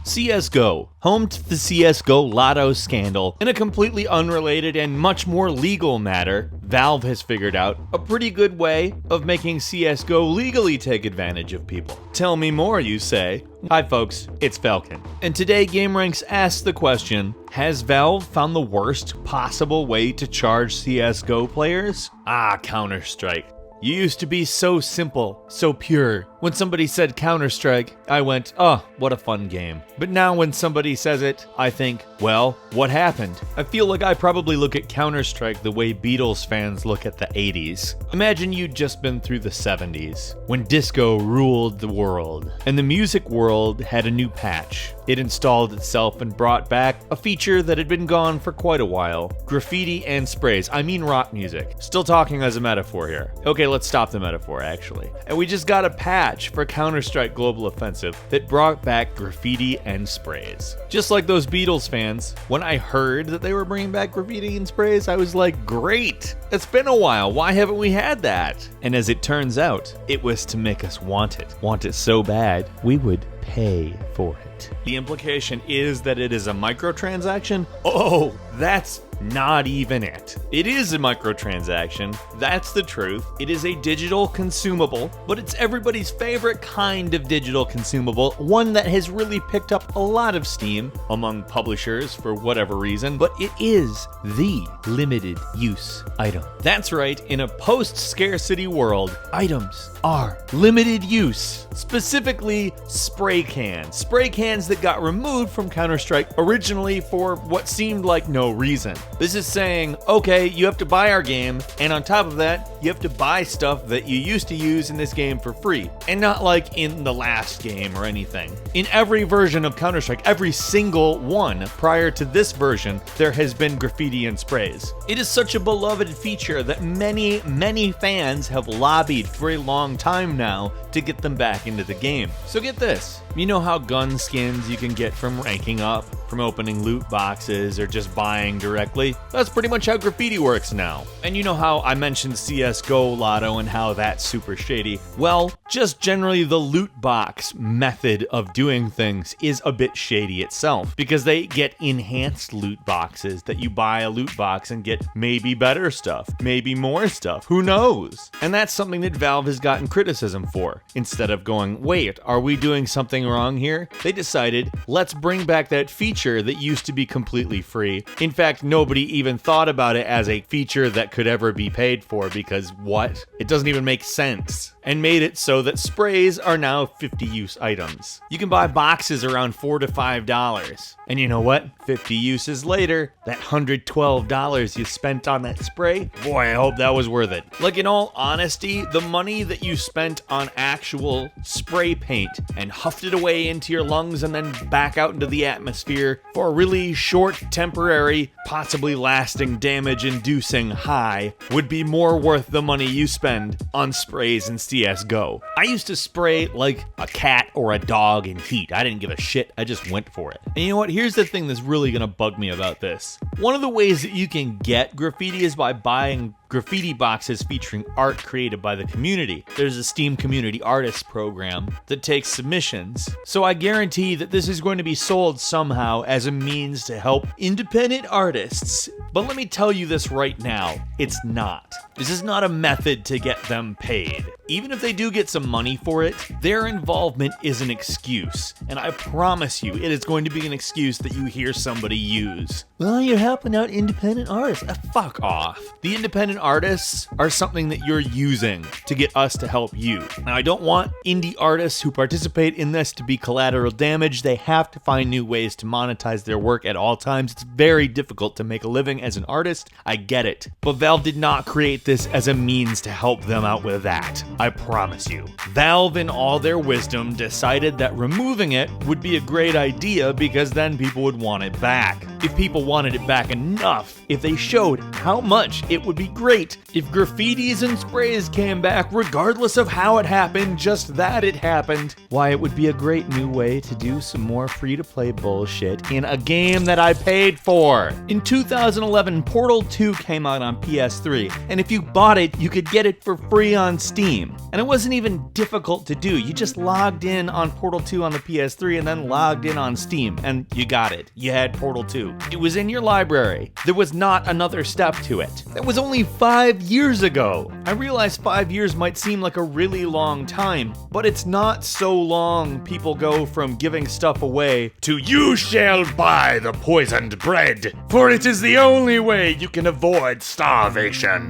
CSGO, home to the CSGO Lotto scandal. In a completely unrelated and much more legal matter, Valve has figured out a pretty good way of making CSGO legally take advantage of people. Tell me more, you say? Hi folks, it's Falcon. And today gameranx asks the question, has Valve found the worst possible way to charge CSGO players? Counter-Strike. You used to be so simple, so pure. When somebody said Counter-Strike, I went, oh, what a fun game. But now when somebody says it, I think, well, what happened? I feel like I probably look at Counter-Strike the way Beatles fans look at the 80s. Imagine you'd just been through the 70s, when disco ruled the world, and the music world had a new patch. It installed itself and brought back a feature that had been gone for quite a while. Graffiti and sprays. I mean rock music. Still talking as a metaphor here. Okay, let's stop the metaphor, actually. And we just got a patch for Counter-Strike Global Offensive that brought back graffiti and sprays. Just like those Beatles fans, when I heard that they were bringing back graffiti and sprays, I was like, great! It's been a while, why haven't we had that? And as it turns out, it was to make us want it. Want it so bad, we would pay for it. The implication is that it is a microtransaction? Oh, that's not even it. It is a microtransaction, that's the truth. It is a digital consumable, but it's everybody's favorite kind of digital consumable, one that has really picked up a lot of steam among publishers for whatever reason, but it is the limited use item. That's right, in a post-scarcity world, items are limited use, specifically spray cans. Spray cans that got removed from Counter-Strike originally for what seemed like no reason. This is saying, okay, you have to buy our game, and on top of that, you have to buy stuff that you used to use in this game for free. And not like in the last game or anything. In every version of Counter-Strike, every single one prior to this version, there has been graffiti and sprays. It is such a beloved feature that many, many fans have lobbied for a long time now to get them back into the game. So get this. You know how gun skins you can get from ranking up, from opening loot boxes, or just buying directly? That's pretty much how graffiti works now. And you know how I mentioned CSGO Lotto and how that's super shady? Well, just generally the loot box method of doing things is a bit shady itself, because they get enhanced loot boxes that you buy a loot box and get maybe better stuff, maybe more stuff, who knows? And that's something that Valve has gotten criticism for. Instead of going, wait, are we doing something wrong here? They decided, let's bring back that feature that used to be completely free. In fact, nobody even thought about it as a feature that could ever be paid for, because what? It doesn't even make sense. And made it so that sprays are now 50 use items. You can buy boxes around $4 to $5. And you know what? 50 uses later, that $112 you spent on that spray, boy, I hope that was worth it. Like, in all honesty, the money that you spent on actual spray paint and huffed it away into your lungs and then back out into the atmosphere for a really short, temporary, possibly lasting damage-inducing high would be more worth the money you spend on sprays and CSGO. I used to spray like a cat or a dog in heat. I didn't give a shit, I just went for it. And you know what? Here's the thing that's really gonna bug me about this. One of the ways that you can get graffiti is by buying graffiti boxes featuring art created by the community. There's a Steam Community Artists program that takes submissions. So I guarantee that this is going to be sold somehow as a means to help independent artists. But let me tell you this right now, it's not. This is not a method to get them paid. Even if they do get some money for it, their involvement is an excuse. And I promise you, it is going to be an excuse that you hear somebody use. Well, you're helping out independent artists. Fuck off. The independent artists are something that you're using to get us to help you. Now, I don't want indie artists who participate in this to be collateral damage. They have to find new ways to monetize their work at all times. It's very difficult to make a living as an artist. I get it. But Valve did not create this as a means to help them out with that. I promise you. Valve, in all their wisdom, decided that removing it would be a great idea because then people would want it back. if people wanted it back enough, if they showed how much, it would be great. If graffitis and sprays came back, regardless of how it happened, just that it happened, why, it would be a great new way to do some more free-to-play bullshit in a game that I paid for. In 2011, Portal 2 came out on PS3, and if you bought it, you could get it for free on Steam. And it wasn't even difficult to do. You just logged in on Portal 2 on the PS3 and then logged in on Steam, and you got it. You had Portal 2. It was in your library. There was not another step to it. That was only 5 years ago. I realize 5 years might seem like a really long time, but it's not so long people go from giving stuff away to "you shall buy the poisoned bread, for it is the only way you can avoid starvation."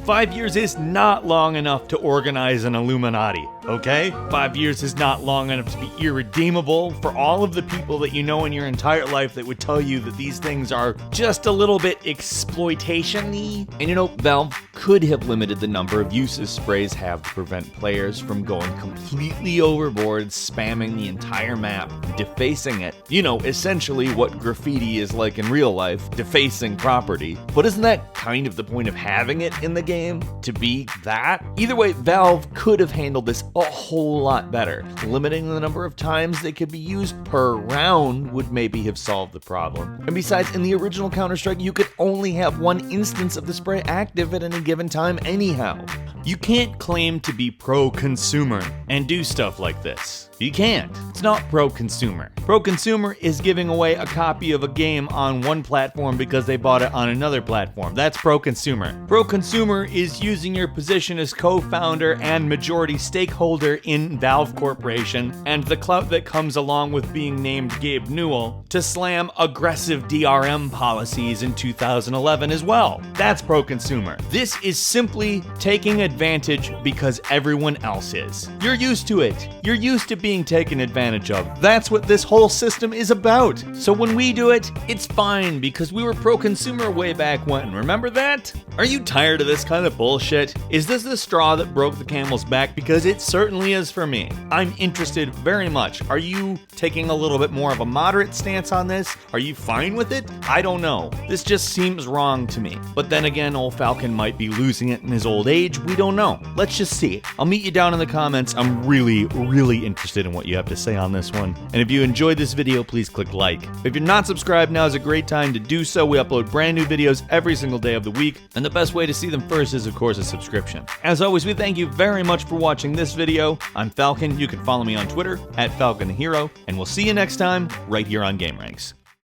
5 years is not long enough to organize an Illuminati, okay? 5 years is not long enough to be irredeemable for all of the people that you know in your entire life that would tell you that these things are just a little bit exploitation-y. And you know, Valve could have limited the number of uses sprays have to prevent players from going completely overboard, spamming the entire map, defacing it. You know, essentially what graffiti is like in real life, defacing property. But isn't that kind of the point of having it in the game? To be that? Either way, Valve could have handled this a whole lot better. Limiting the number of times they could be used per round would maybe have solved the problem. And besides, in the original Counter-Strike, you could only have one instance of the spray active at any given time anyhow. You can't claim to be pro-consumer and do stuff like this. You can't. It's not pro-consumer. Pro-consumer is giving away a copy of a game on one platform because they bought it on another platform. That's pro-consumer. Pro-consumer is using your position as co-founder and majority stakeholder in Valve Corporation and the clout that comes along with being named Gabe Newell to slam aggressive DRM policies in 2011 as well. That's pro-consumer. This is simply taking advantage because everyone else is. You're used to it. You're used to being taken advantage of. That's what this whole system is about. So when we do it, it's fine because we were pro-consumer way back when. Remember that? Are you tired of this kind of bullshit? Is this the straw that broke the camel's back? Because it certainly is for me. I'm interested very much. Are you taking a little bit more of a moderate stance on this? Are you fine with it? I don't know. This just seems wrong to me. But then again, old Falcon might be losing it in his old age. We don't know. Let's just see. I'll meet you down in the comments. I'm really interested in what you have to say on this one. And if you enjoyed this video, please click like. If you're not subscribed, now is a great time to do so. We upload brand new videos every single day of the week, and the best way to see them first is, of course, a subscription. As always, we thank you very much for watching this video. I'm Falcon. You can follow me on Twitter @FalconTheHero, and we'll see you next time right here on gameranx.